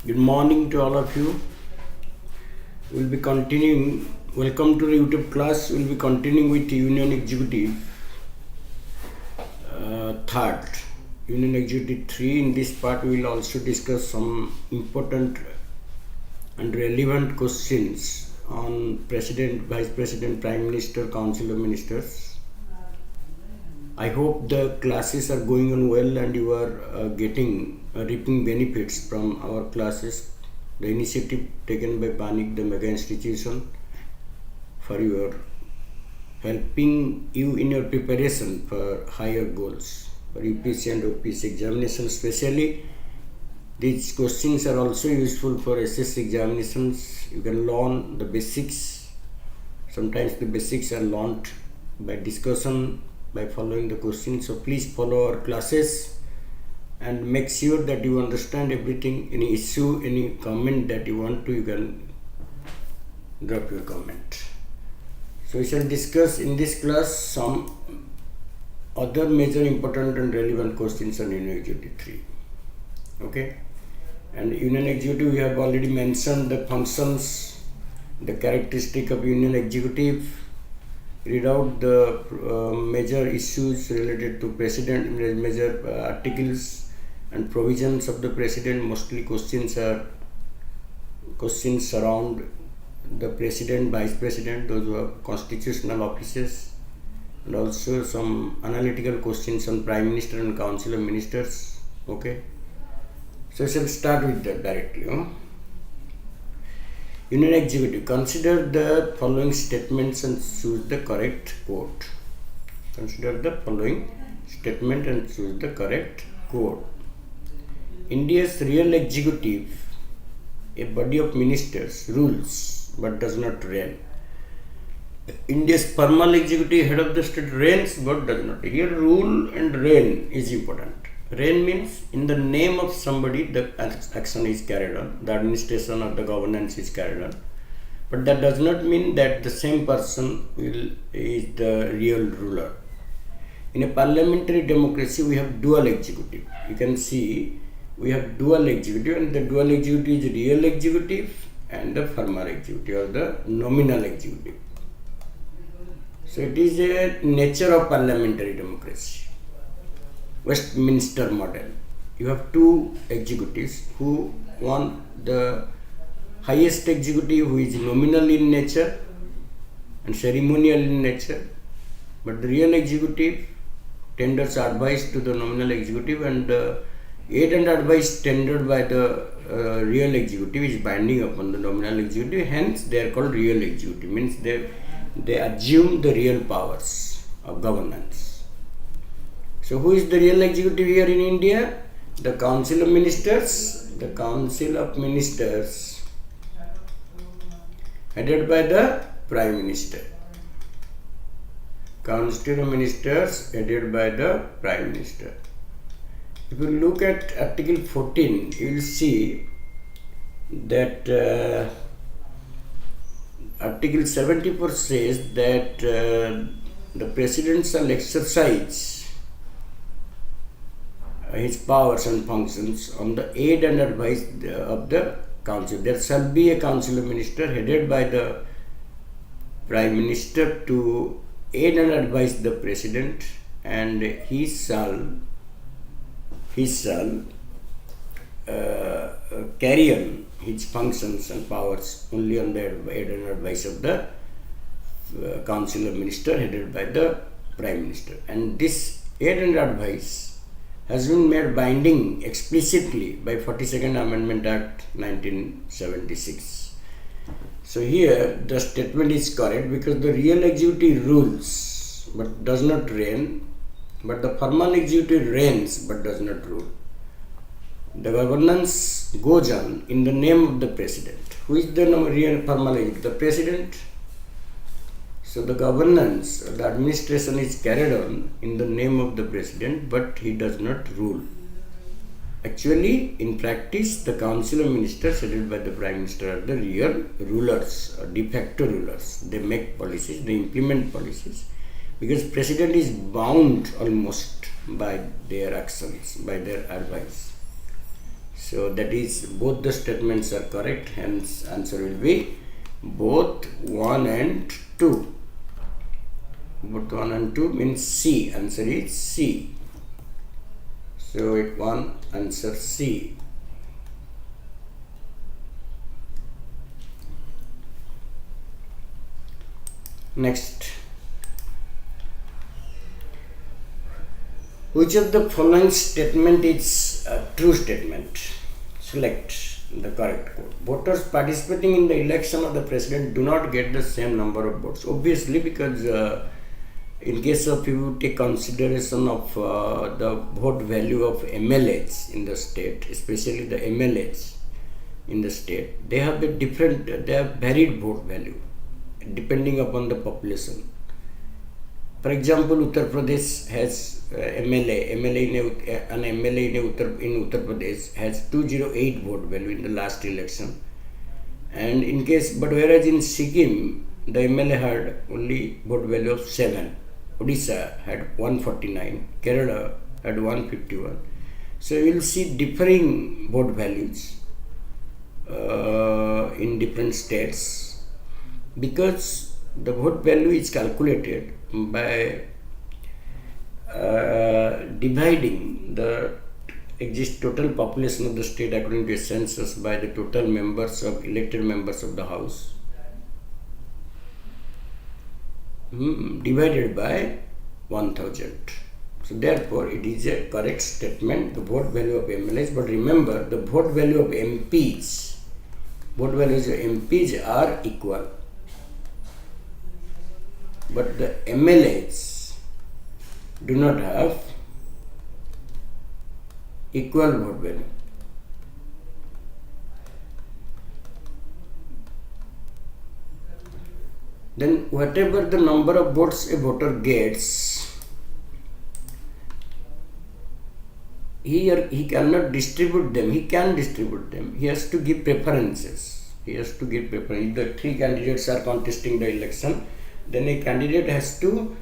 Good morning to all of you. We'll be continuing. Welcome to the YouTube class. We'll be continuing with Union Executive third. Union Executive 3. In this part, we will also discuss some important and relevant questions on President, Vice President, Prime Minister, Council of Ministers. I hope the classes are going on well and you are reaping benefits from our classes. The initiative taken by Vanik, the mega institution, for your helping you in your preparation for higher goals for UPSC and OPSC examination. Especially, these questions are also useful for SSC examinations. You can learn the basics. Sometimes the basics are learned by discussion, by following the questions. So please follow our classes and make sure that you understand everything. Any issue, any comment that you want to, you can drop your comment. So we shall discuss in this class some other major important and relevant questions on Union Executive 3. Okay, and Union Executive, we have already mentioned the functions, the characteristic of Union Executive. Read out the major issues related to President, major articles and provisions of the President. Mostly questions surround the President, Vice President, those who have constitutional offices, and also some analytical questions on Prime Minister and Council of Ministers. Okay, so we shall start with that directly. Union Executive, consider the following statements and choose the correct quote. Consider the following statement and choose the correct quote. India's real executive, a body of ministers, rules but does not reign. India's formal executive, head of the state, reigns but does not. Here, rule and reign is important. Reign means in the name of somebody the action is carried on, the administration or the governance is carried on. But that does not mean that the same person is the real ruler. In a parliamentary democracy, we have dual executive. You can see we have dual executive, and the dual executive is real executive and the formal executive or the nominal executive. So it is a nature of parliamentary democracy. Westminster model. You have two executives, one the highest executive who is nominal in nature and ceremonial in nature, but the real executive tenders advice to the nominal executive, and aid and advice tendered by the real executive is binding upon the nominal executive. Hence, they are called real executive. Means they assume the real powers of governance. So who is the real executive here in India? The Council of Ministers. The Council of Ministers headed by the Prime Minister. Council of Ministers headed by the Prime Minister. If you look at Article 14, you will see that Article 74 says that the President shall exercise his powers and functions on the aid and advice of the council. There shall be a council of ministers headed by the Prime Minister to aid and advise the President, and he shall carry on his functions and powers only on the aid and advice of the council of ministers headed by the Prime Minister. And this aid and advice has been made binding explicitly by 42nd Amendment Act 1976. So here the statement is correct because the real executive rules but does not reign, but the formal executive reigns but does not rule. The governance goes on in the name of the President. Who is the real formal executive? The President. So the governance, the administration is carried on in the name of the President, but he does not rule. Actually, in practice, the Council of Ministers headed by the Prime Minister are the real rulers, or de facto rulers. They make policies, they implement policies, because President is bound almost by their actions, by their advice. So that is, both the statements are correct, hence answer will be both 1 and 2. Both 1 and 2 means C. Answer is C. So it 1 answer C. Next. Which of the following statement is a true statement? Select the correct quote. Voters participating in the election of the president do not get the same number of votes. Obviously, because in case of you take consideration of the vote value of MLAs in the state, especially the MLAs in the state, they have varied vote value depending upon the population. For example, Uttar Pradesh has an MLA in Uttar Pradesh has 208 vote value in the last election, and whereas in Sikkim the MLA had only vote value of 7, Odisha had 149, Kerala had 151. So you will see differing vote values in different states, because the vote value is calculated by dividing the total population of the state according to a census by the total elected members of the house, divided by 1000. So therefore it is a correct statement, the vote value of MLAs. But remember, the vote value of MPs, vote values of MPs are equal, but the MLAs do not have equal vote value. Then whatever the number of votes a voter gets, he cannot distribute them. He can distribute them. He has to give preferences. If the 3 candidates are contesting the election, then a candidate has to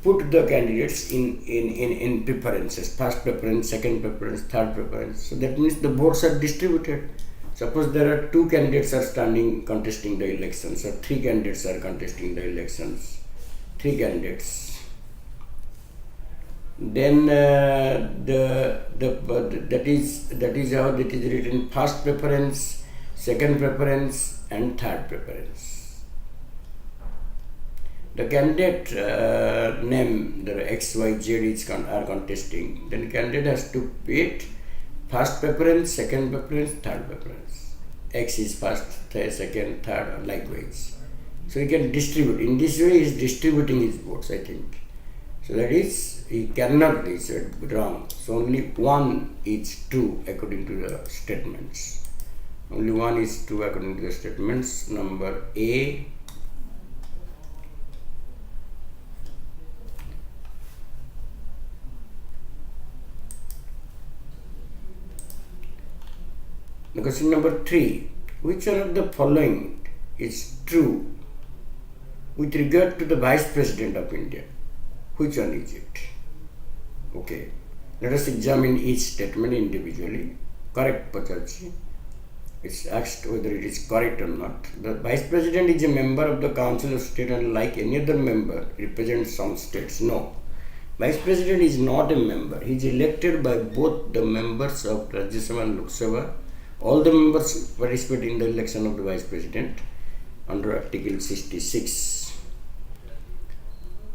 put the candidates in preferences: first preference, second preference, third preference. So that means the votes are distributed. Suppose there are 2 candidates are contesting the elections, or 3 candidates are contesting the elections, 3 candidates. Then that is how it is written: first preference, second preference, and third preference. The candidate name, the XYZ are contesting, then candidate has to put first preference, second preference, third preference. X is first, second, third, likewise. So he can distribute. In this way, he is distributing his votes, I think. So that is, he cannot be said wrong. So only 1 is true according to the statements. Only 1 is true according to the statements. Number A. The question number 3. Which one of the following is true with regard to the Vice President of India? Which one is it? Okay. Let us examine each statement individually. Correct Pacharchi. It's asked whether it is correct or not. The Vice President is a member of the Council of State and, like any other member, represents some states. No. Vice President is not a member. He is elected by both the members of Rajya Sabha and Lok Sabha. All the members participate in the election of the Vice President under Article 66.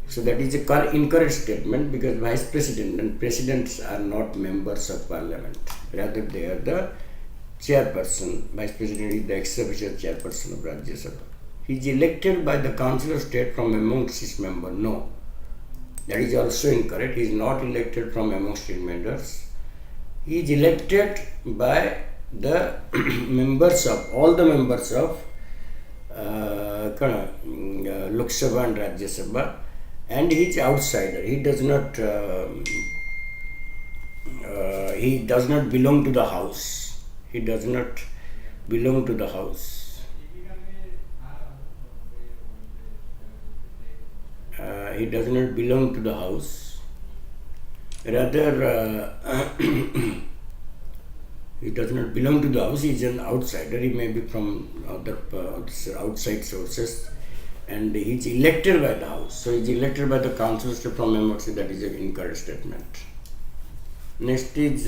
So that is a incorrect statement, because Vice President and Presidents are not members of Parliament. Rather, they are the chairperson. Vice President is the ex-officio chairperson of Rajya Sabha. He is elected by the Council of State from amongst its members. No. That is also incorrect. He is not elected from amongst its members. He is elected by the all the members of Lok Sabha and Rajya Sabha, and he is outsider. He does not belong to the house. He does not belong to the house. He does not belong to the house. Rather, He does not belong to the house, he is an outsider, he may be from other outside sources, and he is elected by the house. So he is elected by the councils from MOC, that is an incorrect statement. Next is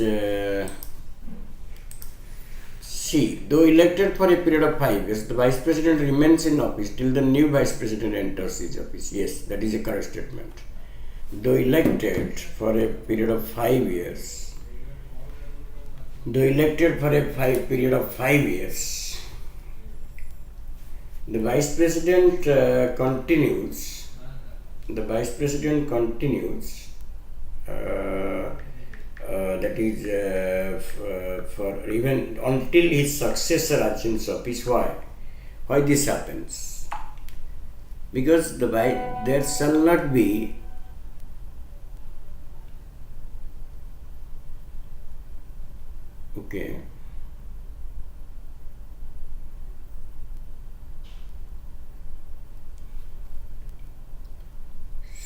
C. Though elected for a period of 5 years, the Vice President remains in office till the new Vice President enters his office. Yes, that is a correct statement. Though elected for a period of 5 years, period of 5 years, the Vice President continues. That is for even until his successor assumes office. Why this happens? Because there shall not be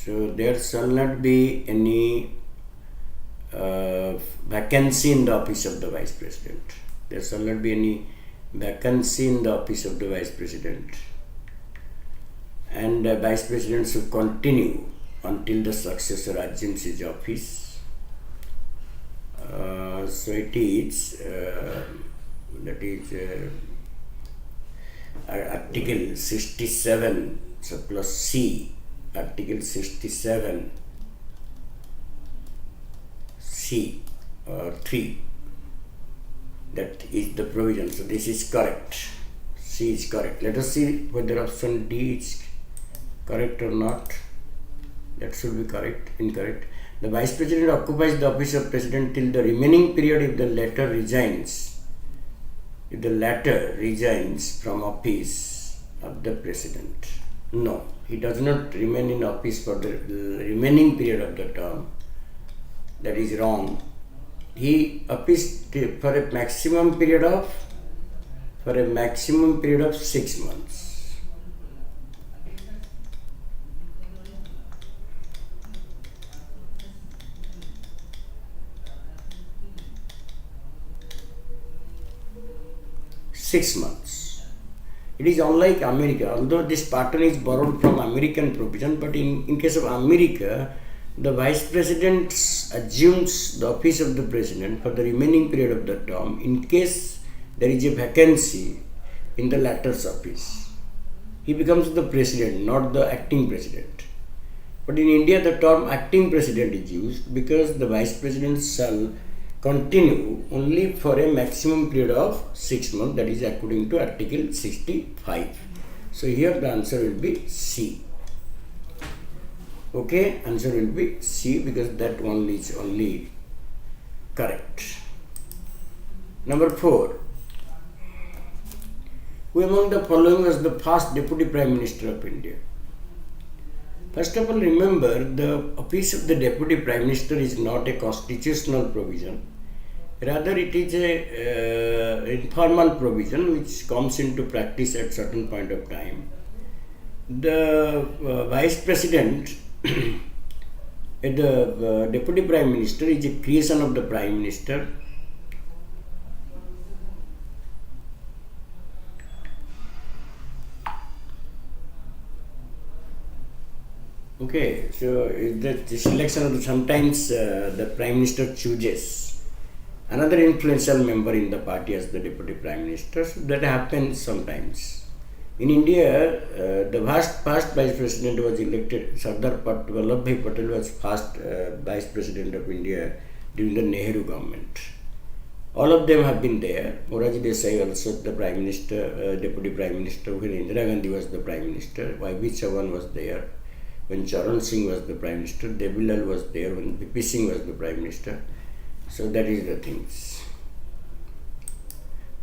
So there shall not be any vacancy in the office of the Vice President. There shall not be any vacancy in the office of the Vice President. And the Vice President should continue until the successor assumes his office. So it is, that is Article 67, so plus C, Article 67 C 3. That is the provision. So this is correct. C is correct. Let us see whether option D is correct or not. That should be correct. Incorrect. The Vice President occupies the office of President till the remaining period if the latter resigns. If the latter resigns from office of the President. No, he does not remain in office for the remaining period of the term. That is wrong. He office for a maximum period of 6 months. It is unlike America, although this pattern is borrowed from American provision, but in case of America, the Vice President assumes the office of the President for the remaining period of the term in case there is a vacancy in the latter's office. He becomes the President, not the acting President. But in India, the term acting President is used because the Vice President shall continue only for a maximum period of 6 months, that is according to Article 65. So here the answer will be C. Okay, answer will be C because that one is only correct. Number 4. Who among the following was the first Deputy Prime Minister of India? First of all, remember the office of the Deputy Prime Minister is not a constitutional provision. Rather, it is a informal provision which comes into practice at certain point of time. The Vice President, the Deputy Prime Minister is a creation of the Prime Minister. Okay, so the selection of sometimes the Prime Minister chooses another influential member in the party as the Deputy Prime Minister. So that happens sometimes. In India, the first Vice President was elected. Sardar Vallabhbhai Patel was first Vice President of India during the Nehru government. All of them have been there. Morarji Desai also the Prime Minister, Deputy Prime Minister when Indira Gandhi was the Prime Minister. Y.B. Chavan was there when Charan Singh was the Prime Minister. Devilal was there when V.P. Singh was the Prime Minister. So that is the things.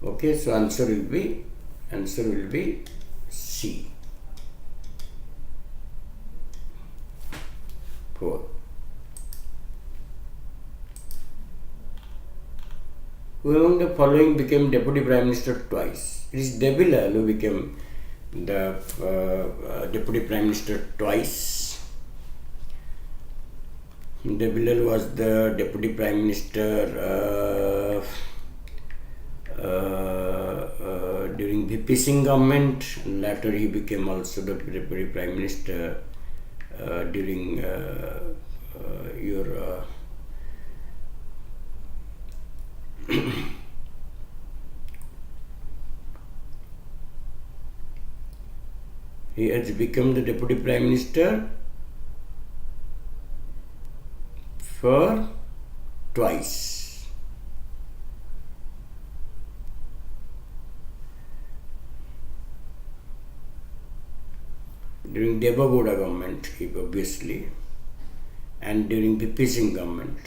Okay, so answer will be C. 4. Who among the following became Deputy Prime Minister twice? It is Devilal who became the Deputy Prime Minister twice. Devilal was the Deputy Prime Minister VP Singh government, and later he became also the Deputy Prime Minister during your he has become the Deputy Prime Minister for twice. During Devagowda government, obviously, and during VP Singh government,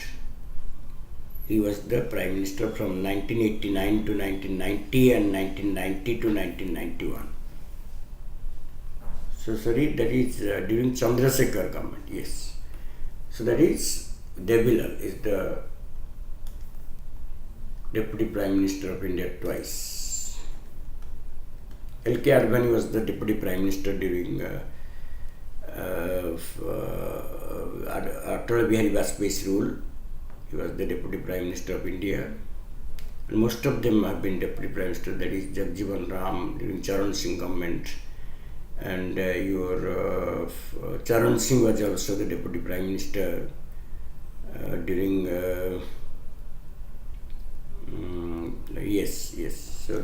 he was the Prime Minister from 1989 to 1990 and 1990 to 1991. So sorry, that is during Chandrasekhar government, yes. So that is Devilal is the Deputy Prime Minister of India twice. L.K. Advani was the Deputy Prime Minister during Atal Bihari Vajpayee's rule. He was the Deputy Prime Minister of India. And most of them have been Deputy Prime Minister, that is Jagjivan Ram during Charan Singh government. And your Charan Singh was also the Deputy Prime Minister during yes. So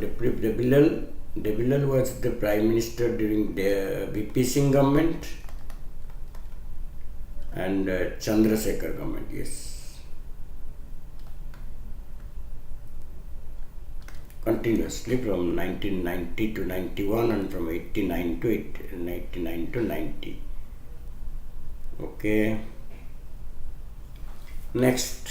Devilal was the Prime Minister during the VP Singh government and Chandrasekhar government, yes. Continuously from 1990 to 91 and from 89 to 90. Okay. Next.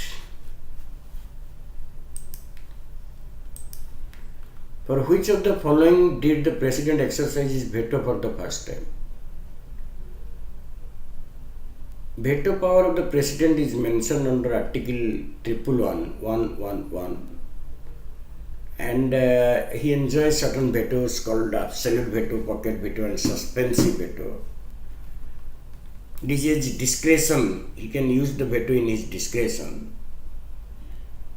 For which of the following did the President exercise his veto for the first time? Veto power of the President is mentioned under Article 111. And he enjoys certain vetoes called absolute veto, pocket veto and suspensive veto. This is discretion. He can use the veto in his discretion.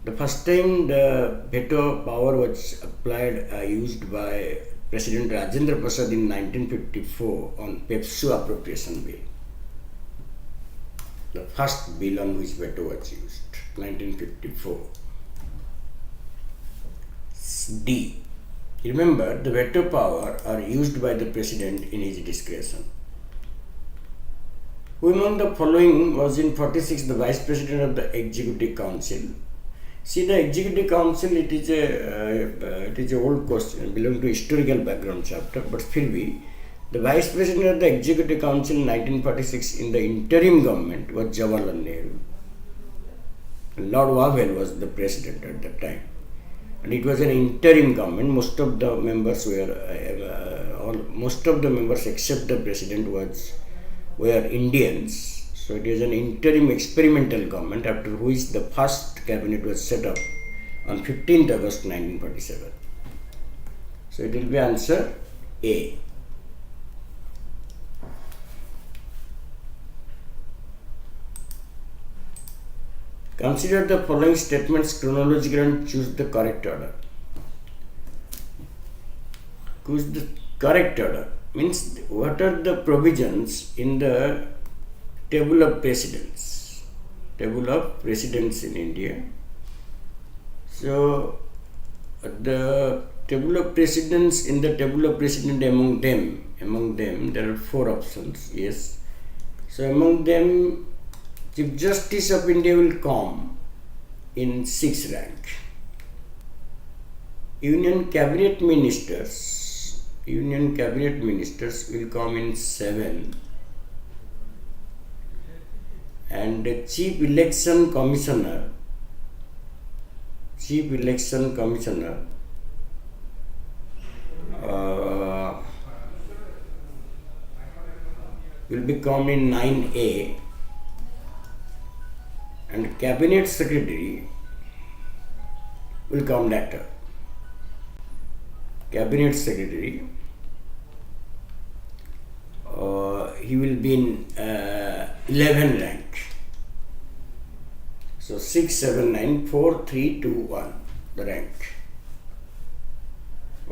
The first time the veto power was applied, used by President Rajendra Prasad in 1954 on PEPSU appropriation bill. The first bill on which veto was used, 1954. D. Remember, the veto power are used by the President in his discretion. Who among the following was in 46 the Vice President of the Executive Council? See, the Executive Council, it is a old question, belong to historical background chapter, but still the Vice President of the Executive Council in 1946 in the interim government was Jawaharlal Nehru. Lord Wavell was the President at that time. And it was an interim government. Most of the members except the President were Indians. So it is an interim experimental government, after which the first cabinet was set up on 15th August 1947. So it will be answer A. Consider the following statements chronologically and choose the correct order. Choose the correct order means what are the provisions in the table of precedence? Table of precedence in India. So the table of precedence, in the table of precedence, among them there are 4 options. Yes. So among them, Chief Justice of India will come in 6th rank. Union Cabinet Ministers will come in 7. And the Chief Election Commissioner will become in 9A. And Cabinet Secretary will come later. Cabinet Secretary, he will be in 11 rank. So 6, 7, 9, 4, 3, 2, 1, the rank.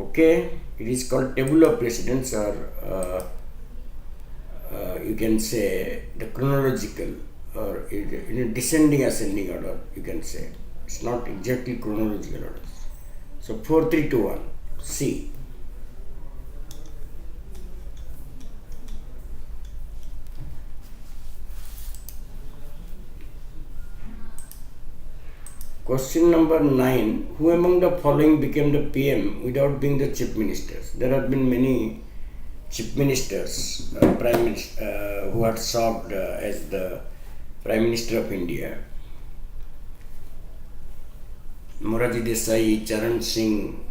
Okay, it is called table of precedence, or you can say the chronological, or in a descending ascending order, you can say. It's not exactly chronological order. So 4, 3, 2, 1. C. Question number 9. Who among the following became the PM without being the chief ministers? There have been many chief ministers, prime minister, who had served as the Prime Minister of India. Moraji Desai, Charan Singh,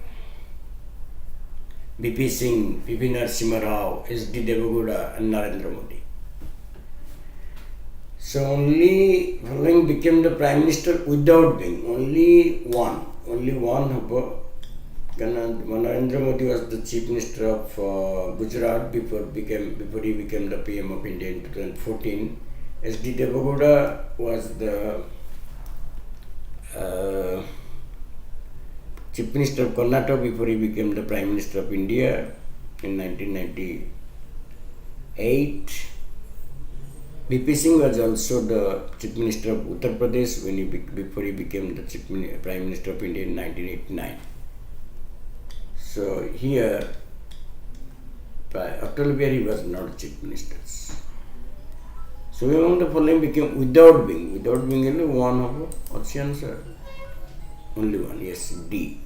BP Singh, PP Narasimha Rao, SD Devagowda, and Narendra Modi. So only following became the Prime Minister without being, only one Narendra Modi was the Chief Minister of Gujarat before he became the PM of India in 2014. SD Devagowda was the Chief Minister of Karnataka before he became the Prime Minister of India in 1998. BP Singh was also the Chief Minister of Uttar Pradesh before he became the Prime Minister of India in 1989. So here, Atal Bihari was not Chief Minister. So among the following became without being only one of what's the answer? Only one, yes, D.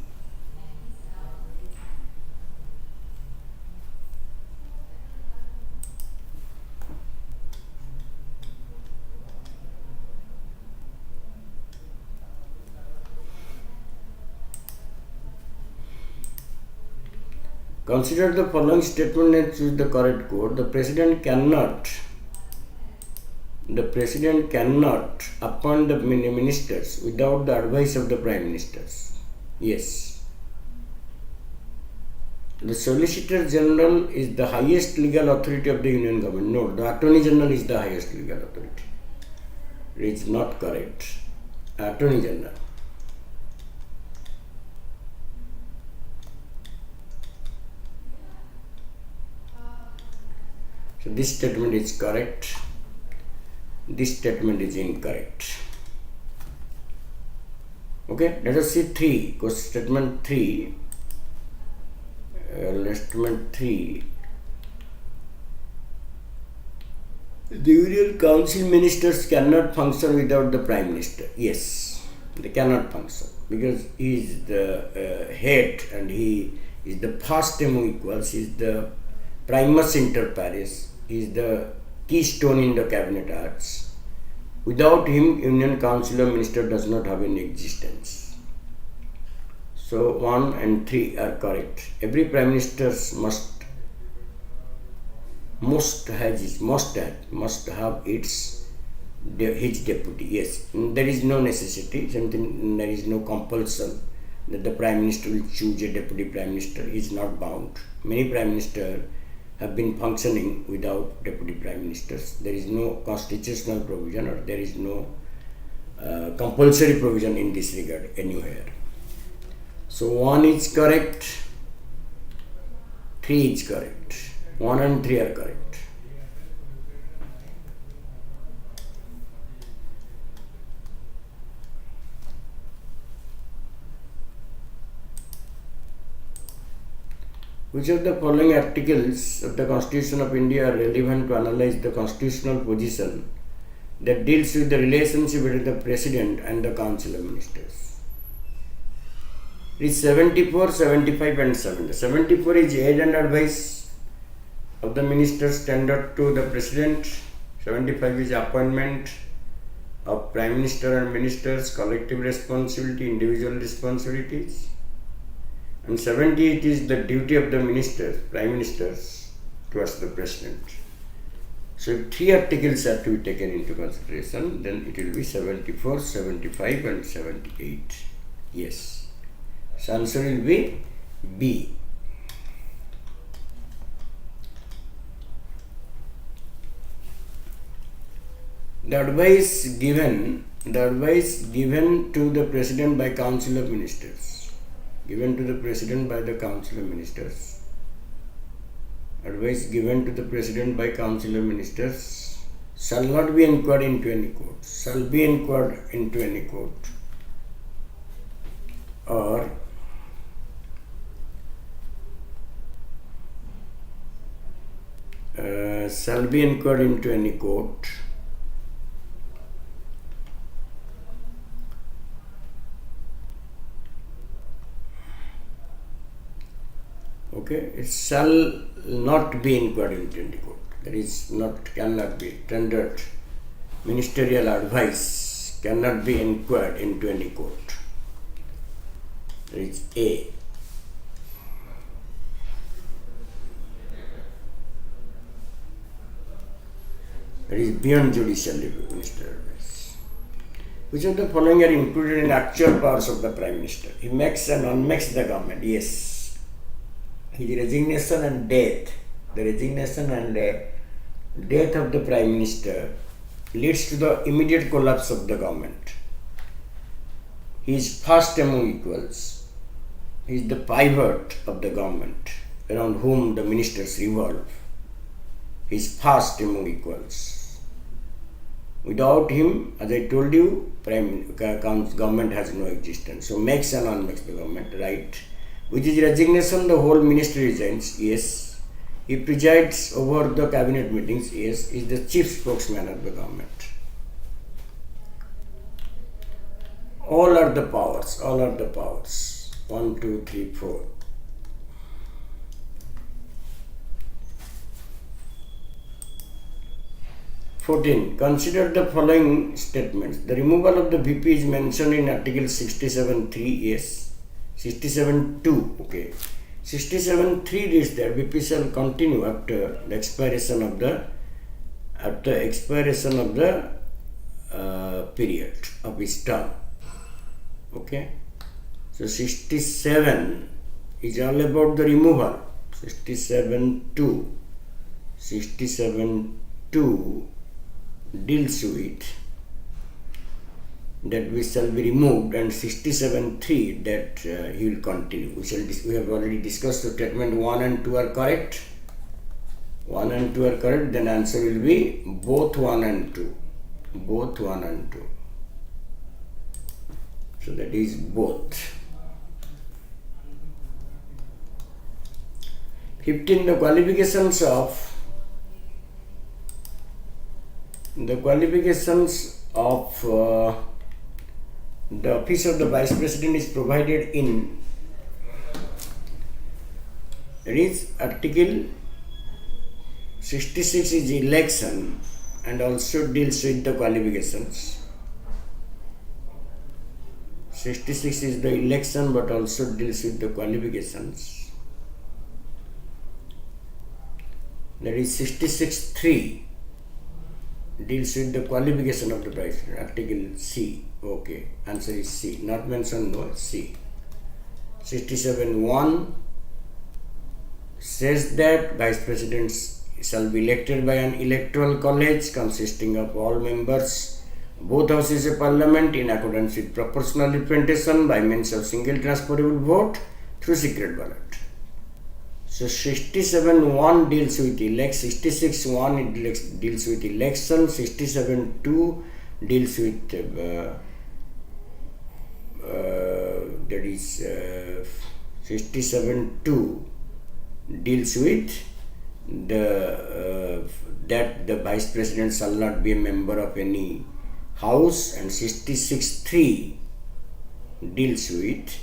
Consider the following statement and choose the correct code. The president cannot appoint the ministers without the advice of the prime ministers. Yes. The Solicitor General is the highest legal authority of the Union government. No, the Attorney General is the highest legal authority. It is not correct. Attorney General. So this statement is correct. This statement is incorrect. Okay, let us see 3. Statement 3. Statement 3. The Union Council ministers cannot function without the Prime Minister. Yes, they cannot function because he is the head and he is the first among equals. He is the primus inter pares. He is the keystone in the cabinet arts. Without him, Union Council of Ministers does not have any existence. So 1 and 3 are correct. Every Prime Minister must have his deputy. Yes, there is no necessity. There is no compulsion that the Prime Minister will choose a deputy Prime Minister. He is not bound. Many Prime Ministers have been functioning without deputy prime ministers. There is no constitutional provision or there is no compulsory provision in this regard anywhere. So 1 is correct, 3 is correct. 1 and 3 are correct. Which of the following articles of the Constitution of India are relevant to analyze the constitutional position that deals with the relationship between the President and the Council of Ministers? It is 74, 75 and 70. 74 is aid and advice of the ministers tendered to the President. 75 is appointment of Prime Minister and Ministers, collective responsibility, individual responsibilities. And 78 is the duty of the ministers, prime ministers, towards the president. So if 3 articles are to be taken into consideration, then it will be 74, 75 and 78. Yes. So answer will be B. The advice given to the president by Council of Ministers. given to the President by the Council of Ministers. Advice given to the President by Council of Ministers shall not be inquired into any court, shall be inquired into any court, or shall be inquired into any court, okay, it shall not be inquired into any court. That is not, cannot be tendered. Ministerial advice cannot be inquired into any court. That is A. That is beyond judicial review, ministerial advice. Which of the following are included in actual powers of the Prime Minister? He makes and unmakes the government. Yes. His resignation and death, the resignation and death of the Prime Minister leads to the immediate collapse of the government. He is first among equals. He is the pivot of the government around whom the ministers revolve. He is first among equals. Without him, as I told you, government has no existence. So makes and unmakes the government, right? With his resignation, the whole ministry resigns, yes. He presides over the cabinet meetings, yes. He is the chief spokesman of the government. All are the powers, all are the powers. 1, 2, 3, 4. (14) Consider the following statements. The removal of the VP is mentioned in Article 67.3, yes. 67.2, okay. 67.3 reads that VP shall continue after the expiration of the period of his term. Okay. So 67 is all about the removal. 67.2 deals with that we shall be removed, and 67.3 that he will continue. We have already discussed the statement 1 and 2 are correct. 1 and 2 are correct, then answer will be both 1 and 2. Both 1 and 2. So that is both. 15. The qualifications of the office of the Vice President is provided in, it is Article 66 is election and also deals with the qualifications. 66 is the election but also deals with the qualifications. That is 66.3 deals with the qualification of the Vice President. Article C. Okay, answer is C. Not mentioned, no, C. 67.1 says that Vice Presidents shall be elected by an electoral college consisting of all members, both houses of Parliament, in accordance with proportional representation by means of single transferable vote through secret ballot. So 67.1 deals with 66.1 deals with election, 67.2 deals with that is 67.2 deals with that the Vice President shall not be a member of any house, and 66.3 deals with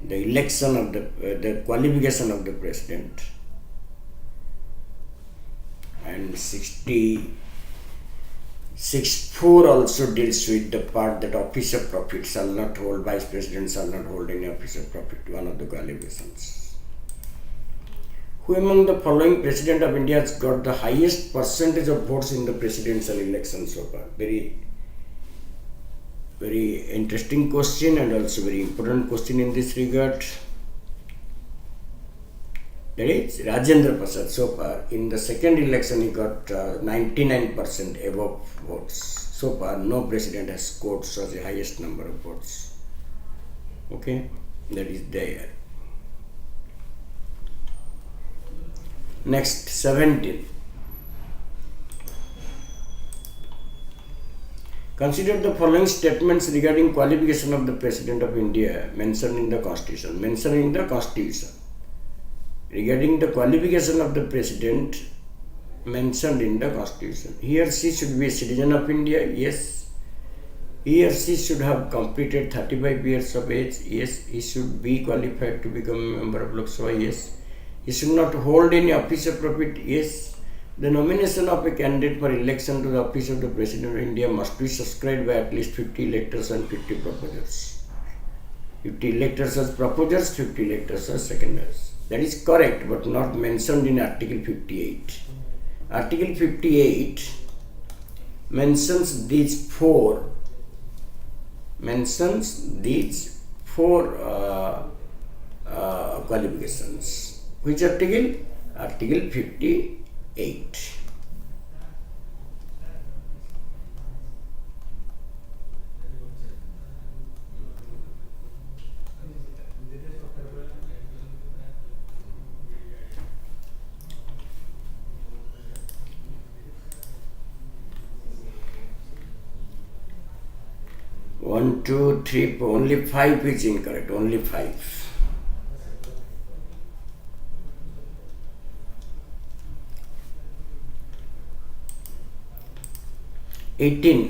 the election of the qualification of the President, and 66.4 also deals with the part that office of profit shall not hold, Vice President shall not hold any office of profit, one of the qualifications. Who among the following President of India has got the highest percentage of votes in the presidential election so far? Very interesting question and also very important question in this regard. That is Rajendra Prasad. So far in the second election he got 99% above votes. So far no president has scored such a highest number of votes. Okay. that is there. Next, 17. Consider the following statements regarding qualification of the President of India mentioned in the Constitution. Mentioned in the Constitution. Regarding the qualification of the President mentioned in the Constitution. He or she should be a citizen of India. Yes. He or she should have completed 35 years of age. Yes. He should be qualified to become a member of Lok Sabha. Yes. He should not hold any office of profit. Yes. The nomination of a candidate for election to the office of the President of India must be subscribed by at least 50 electors and 50 proposers. 50 electors as proposers, 50 electors as seconders. That is correct, but not mentioned in Article 58. Article 58 mentions these four qualifications. Which article? Article 58. 1, 2, 3, 4. Only 5 is incorrect. Only 5.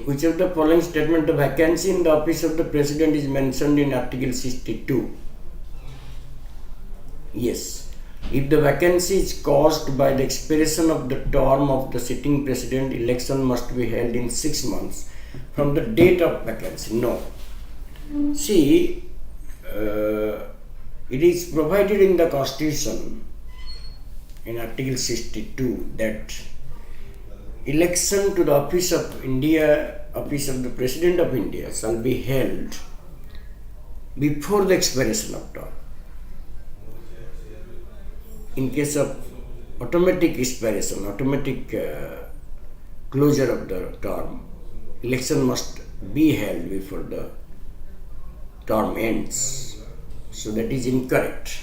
Which of the following statement of vacancy in the office of the President is mentioned in Article 62? Yes. If the vacancy is caused by the expiration of the term of the sitting President, election must be held in 6 months from the date of vacancy. No. See, it is provided in the Constitution in Article 62 that election to the office of India, office of the President of India shall be held before the expiration of term. In case of automatic expiration, automatic closure of the term, election must be held before the term ends. So that is incorrect.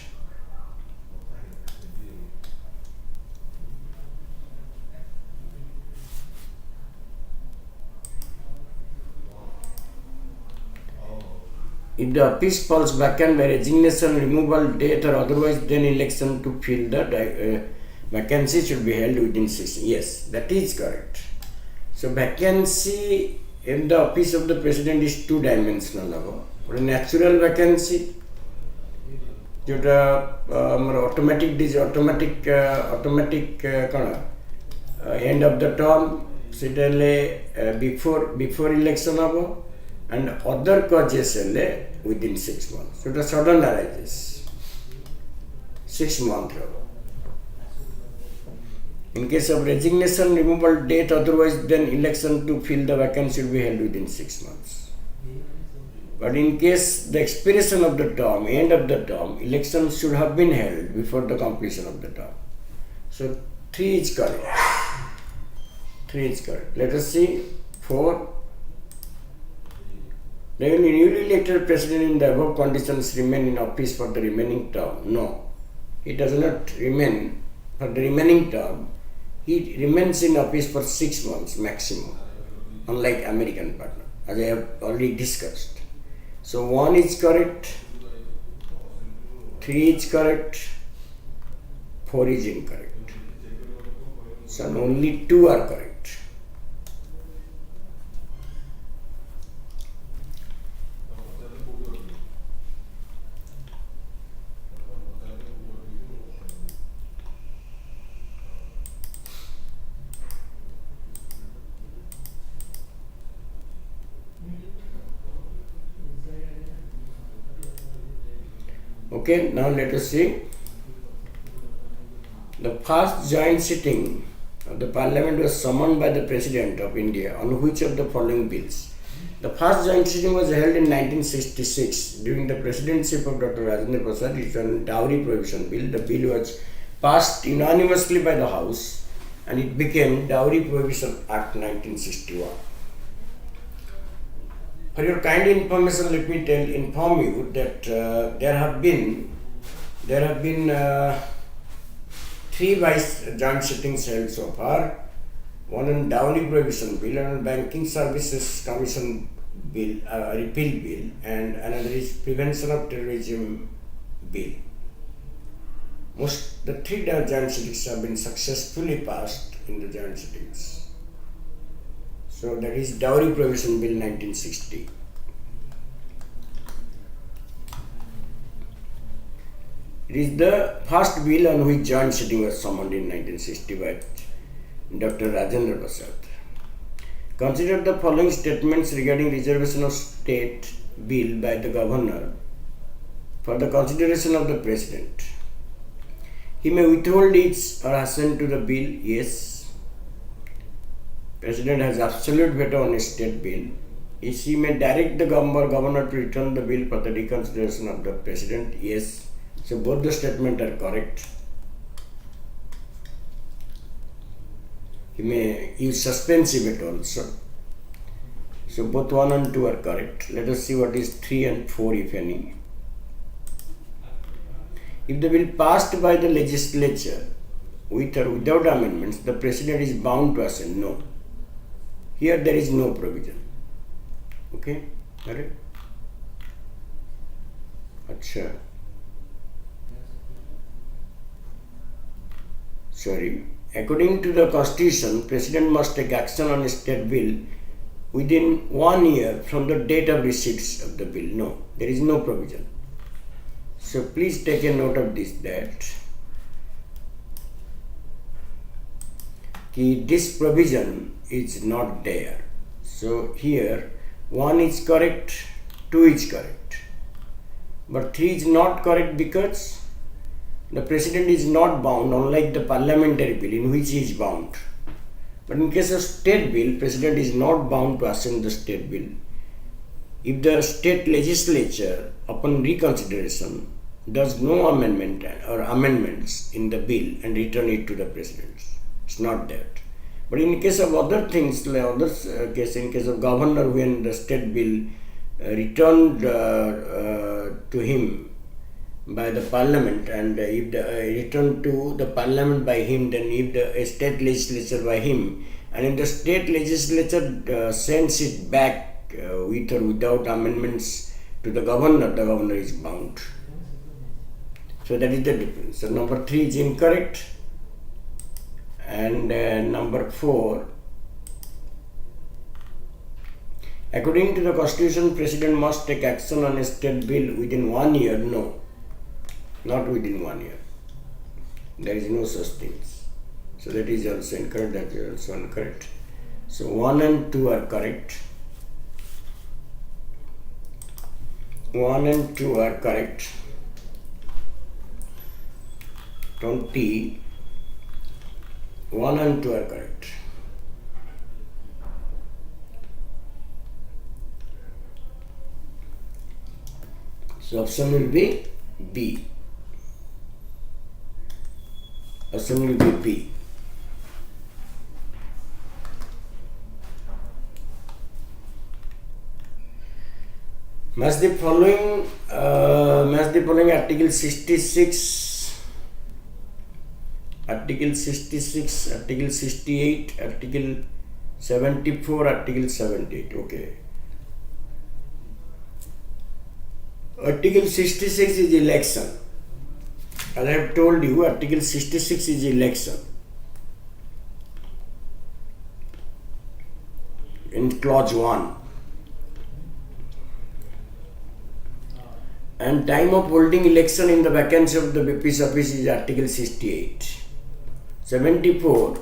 If the office falls vacant by resignation, removal, death or otherwise, then election to fill the vacancy should be held within 6 years. Yes, that is correct. So vacancy in the office of the President is two-dimensional. For a natural vacancy, automatic end of the term, before election habo, and other causes within 6 months. So the sudden arises 6 months. In case of resignation, removal, death, otherwise, then election to fill the vacancy will be held within 6 months. But in case the expiration of the term, end of the term, election should have been held before the completion of the term. So 3 is correct. 3 is correct. Let us see 4. Then a newly elected president in the above conditions remain in office for the remaining term. No, he does not remain for the remaining term. He remains in office for 6 months maximum, unlike American partner, as I have already discussed. So 1 is correct, 3 is correct, 4 is incorrect. So only 2 are correct. Okay, now let us see. The first joint sitting of the Parliament was summoned by the President of India on which of the following bills? The first joint sitting was held in 1966 during the presidency of Dr. Rajendra Prasad. It was on Dowry Prohibition Bill. The bill was passed unanimously by the House and it became Dowry Prohibition Act 1961. For your kind information, let me inform you that there have been 3 joint sittings held so far. One on dowry prohibition bill, and on banking services commission bill, repeal bill, and another is prevention of terrorism bill. The 3 joint sittings have been successfully passed in the joint sittings. So that is Dowry Prohibition Bill 1960. It is the first bill on which joint sitting was summoned in 1960 by Dr. Rajendra Prasad. Consider the following statements regarding reservation of state bill by the governor for the consideration of the president. He may withhold its or assent to the bill, yes. President has absolute veto on a state bill. Yes, he may direct the governor to return the bill for the reconsideration of the president, yes. So both the statements are correct. He may use suspensive veto also. So both 1 and 2 are correct. Let us see what is 3 and 4, if any. If the bill passed by the legislature with or without amendments, the president is bound to assent. No. Here there is no provision. Okay? Correct? Acha. Sorry. According to the Constitution, President must take action on a state bill within 1 year from the date of receipt of the bill. No, there is no provision. So please take a note of this, that this provision is not there. So here 1 is correct, 2 is correct, but 3 is not correct because the president is not bound, unlike the parliamentary bill in which he is bound. But in case of state bill, president is not bound to assent the state bill. If the state legislature, upon reconsideration, does no amendment or amendments in the bill and return it to the president, it's not that. But in case of other things, in case of governor, when the state bill returned to him by the parliament, and if the returned to the parliament by him, then if the state legislature by him, and if the state legislature sends it back with or without amendments to the governor is bound. So that is the difference. So number 3 is incorrect, and number 4, according to the Constitution, President must take action on a state bill within 1 year. No, not within 1 year. There is no such things. So that is also incorrect, that is also incorrect. So 1 and 2 are correct. 1 and 2 are correct. 20, 1 and 2 are correct. So option will be B. Option will be B. Match the following Article 66, Article 66, Article 68, Article 74, Article 78. Okay. Article 66 is election. As I have told you, Article 66 is election. In clause 1. And time of holding election in the vacancy of the VP's office is Article 68. 74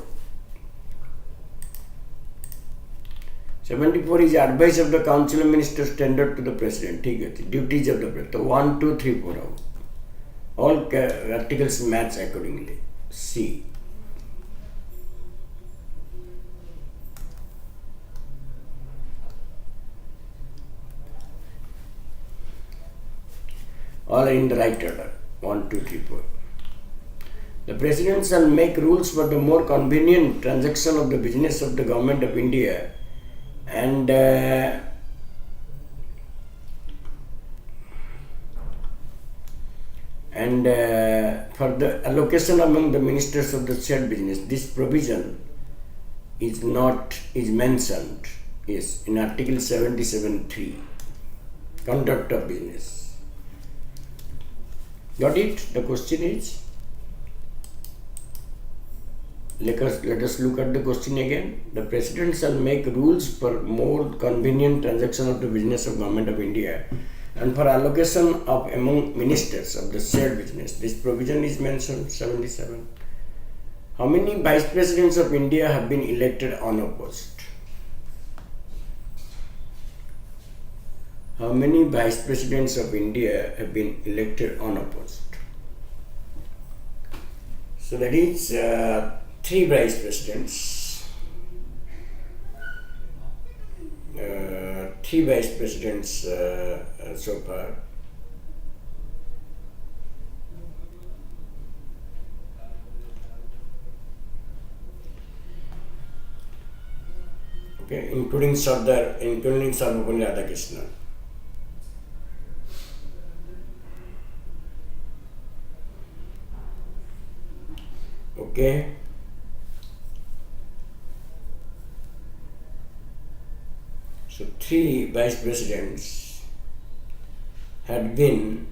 is advice of the council of ministers tendered to the president. Duties of the president. So 1, 2, 3, 4. All articles match accordingly. C. All are in the right order. 1, 2, 3, 4. The President shall make rules for the more convenient transaction of the business of the Government of India, and And for the allocation among the ministers of the shared business, this provision is mentioned in Article 77(3), conduct of business. Got it? The question is, let us look at the question again. The President shall make rules for more convenient transaction of the business of Government of India and for allocation of among ministers of the shared business. This provision is mentioned 77. How many Vice Presidents of India have been elected unopposed? How many Vice Presidents of India have been elected unopposed? So that is 3 Vice Presidents. 3 Vice Presidents so far. Okay, including Sarvapalli Radhakrishnan. Okay. So 3 Vice Presidents had been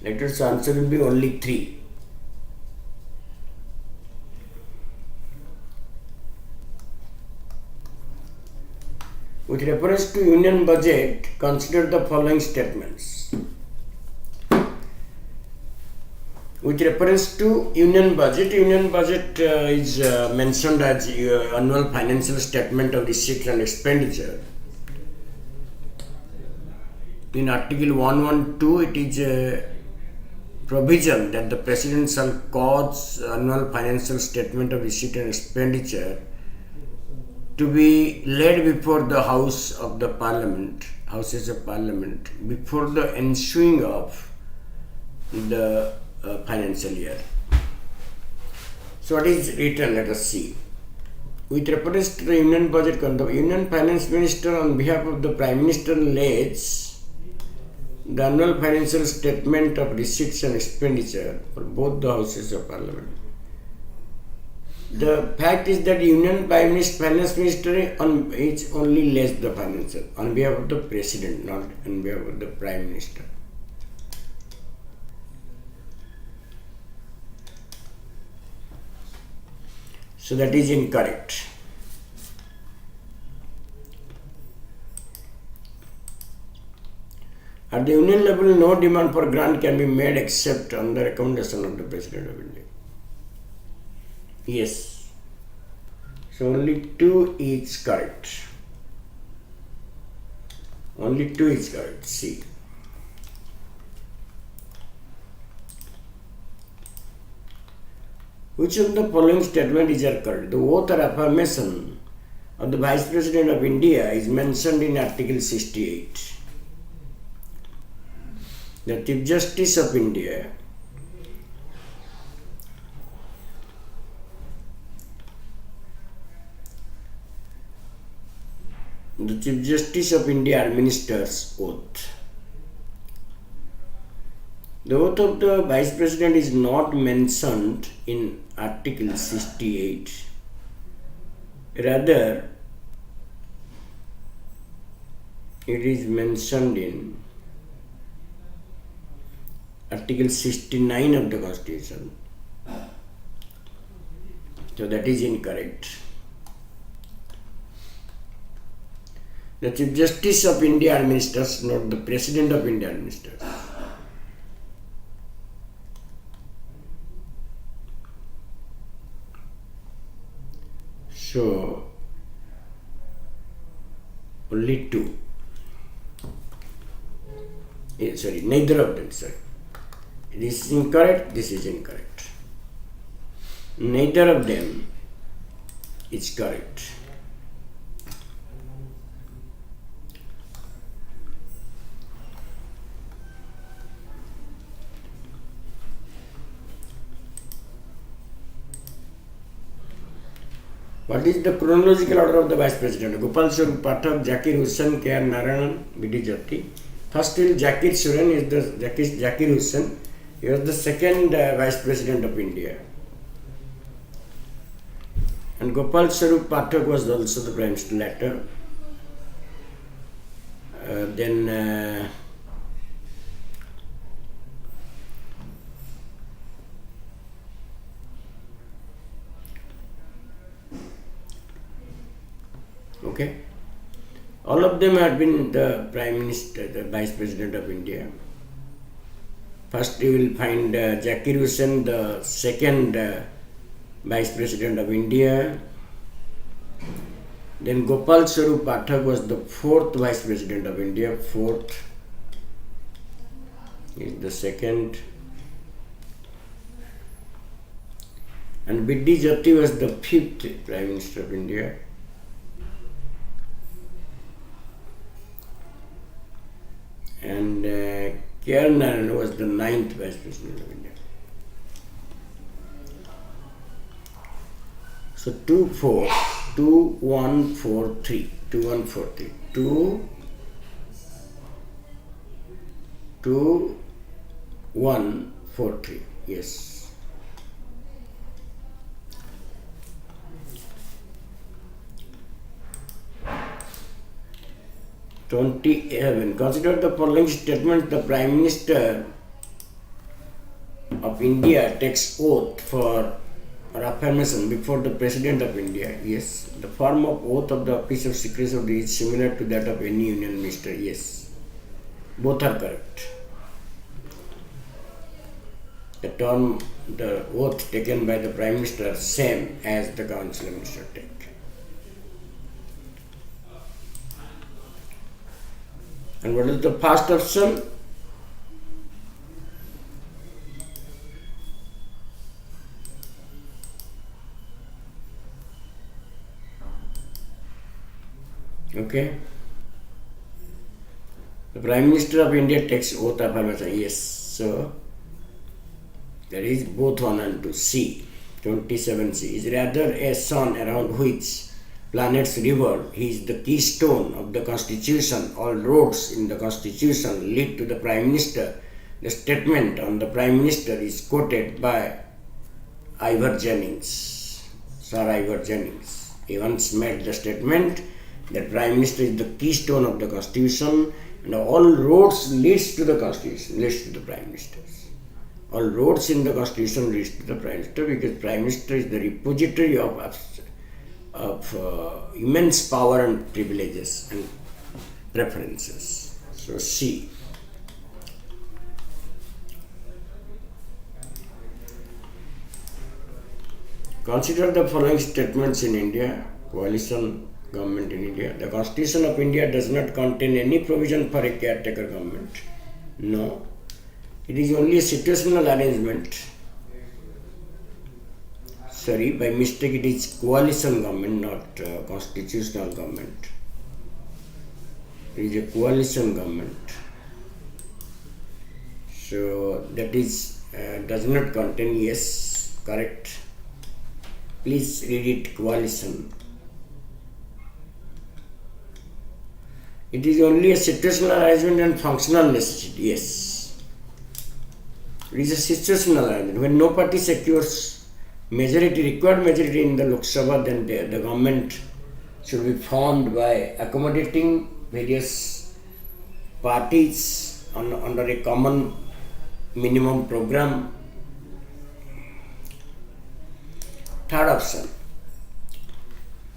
letters answer will be only 3. With reference to union budget, consider the following statements. With reference to union budget is mentioned as annual financial statement of receipts and expenditure. In Article 112, it is a provision that the President shall cause annual financial statement of receipt and expenditure to be laid before the Houses of Parliament, before the ensuing of the financial year. So what is written? Let us see. With reference to the union budget, the Union Finance Minister on behalf of the Prime Minister lays the annual financial statement of receipts and expenditure for both the Houses of Parliament. The fact is that Union Finance Minister is only lays the financial on behalf of the President, not on behalf of the Prime Minister. So that is incorrect. At the union level, no demand for grant can be made except on the recommendation of the President of India. Yes. So only 2 is correct. Only 2 is correct. C. Which of the following statement is correct? The oath or affirmation of the Vice President of India is mentioned in Article 68. The Chief Justice of India administers oath. The oath of the Vice President is not mentioned in Article 68. Rather, it is mentioned in Article 69 of the Constitution. So that is incorrect. The Chief Justice of India administers, not the President of India administers. So, only 2. Neither of them, This is incorrect, this is incorrect. Neither of them is correct. What is the chronological order of the Vice President? Gopal Swarup Pathak, Zakir Hussain, K.R. Narayanan, B.D. Jyoti. First is Zakir Suren, is the Zakir Hussain. He was the second Vice President of India. And Gopal Swarup Pathak was also the Prime Minister later. Okay. All of them have been the Prime Minister, the Vice President of India. First you will find Zakir Hussain, the second Vice President of India. Then Gopal Swarup Pathak was the fourth Vice President of India. Fourth is the second. And B.D. Jyoti was the fifth Prime Minister of India. And K.R. Narayanan was the ninth Vice President of India. So 2, 4, 2, 1, 4, 3, 2, 1, 4, 3, 2, 2, 1, 4, 3, yes. Consider the following statement. The Prime Minister of India takes oath for or affirmation before the President of India. Yes. The form of oath of the Office of Secretary is similar to that of any Union Minister. Yes. Both are correct. The oath taken by the Prime Minister are same as the Council of Ministers take. And what is the first option? Okay. The Prime Minister of India takes oath of affirmation. Yes. So there is both 1 and 2. C. 27C is rather a sun around which planets revolve. He is the keystone of the Constitution. All roads in the Constitution lead to the Prime Minister. The statement on the Prime Minister is quoted by Ivor Jennings, Sir Ivor Jennings. He once made the statement that Prime Minister is the keystone of the Constitution and all roads leads to the Constitution, leads to the Prime Minister. All roads in the Constitution leads to the Prime Minister because Prime Minister is the repository of immense power and privileges and preferences. So C. Consider the following statements in India, coalition government in India. The Constitution of India does not contain any provision for a caretaker government. No. It is only a situational arrangement. Sorry, by mistake it is coalition government, not constitutional government. It is a coalition government. So that is does not contain, yes, correct. Please read it, coalition. It is only a situational arrangement and functional necessity, yes. It is a situational arrangement. When no party secures required majority in the Lok Sabha, then the government should be formed by accommodating various parties under a common minimum program. Third option.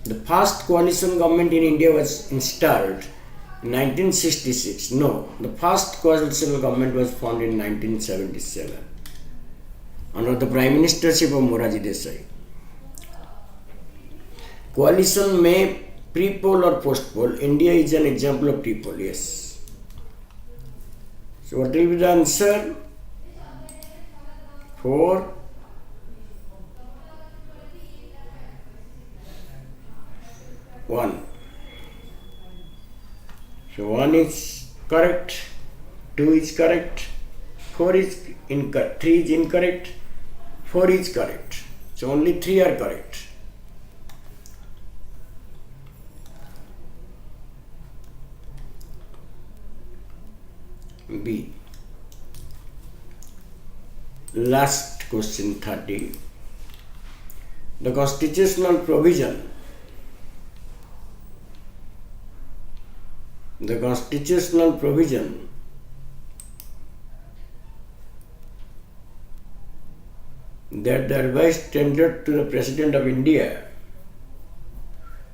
The first coalition government in India was installed in 1966. No, the first coalition government was formed in 1977 under the Prime Ministership of Morarji Desai. Coalition may pre-poll or post-poll. India is an example of pre-poll, yes. So what will be the answer? 4. One. So 1 is correct, 2 is correct, 4 is incorrect, 3 is incorrect, 4 is correct. So only 3 are correct. B. Last question 30. The constitutional provision that the advice tendered to the President of India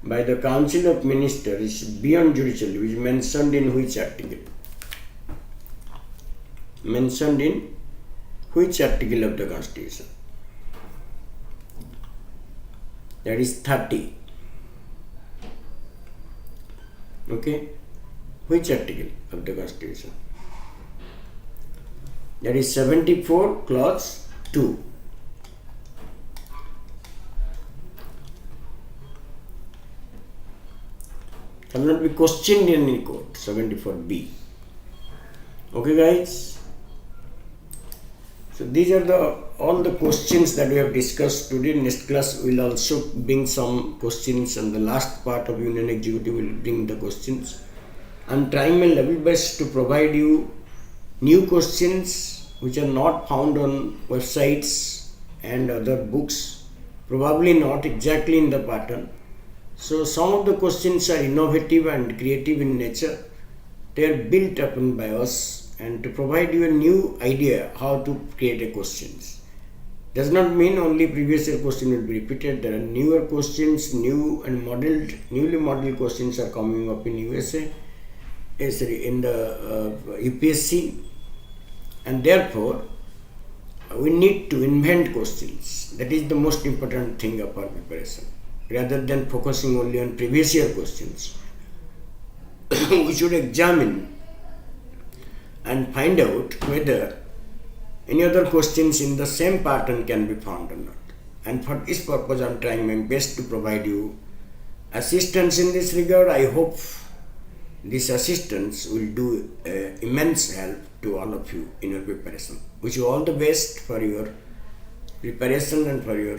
by the Council of Ministers is beyond judicial review is mentioned in which article? Mentioned in which article of the Constitution? That is 30. Okay? Which article of the Constitution? That is 74 clause 2. Cannot be questioned in any court. 74B. Okay, guys? So these are all the questions that we have discussed today. Next class will also bring some questions, and the last part of Union Executive will bring the questions. I am trying my level best to provide you new questions which are not found on websites and other books, probably not exactly in the pattern. So some of the questions are innovative and creative in nature. They are built upon by us, and to provide you a new idea how to create a questions. Does not mean only previous year question will be repeated. There are newer questions, newly modeled questions are coming up in USA, in the UPSC, and therefore we need to invent questions. That is the most important thing of our preparation. Rather than focusing only on previous year questions, we should examine and find out whether any other questions in the same pattern can be found or not. And for this purpose, I am trying my best to provide you assistance in this regard. I hope this assistance will do immense help to all of you in your preparation. Wish you all the best for your preparation and for your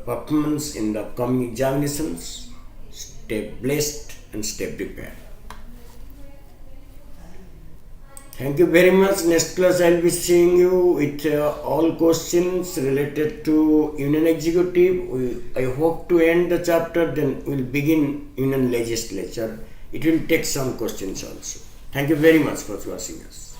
performance in the upcoming examinations. Stay blessed and stay prepared. Thank you very much. Next class I will be seeing you with all questions related to Union Executive. I hope to end the chapter, then we will begin Union Legislature. It will take some questions also. Thank you very much for watching us.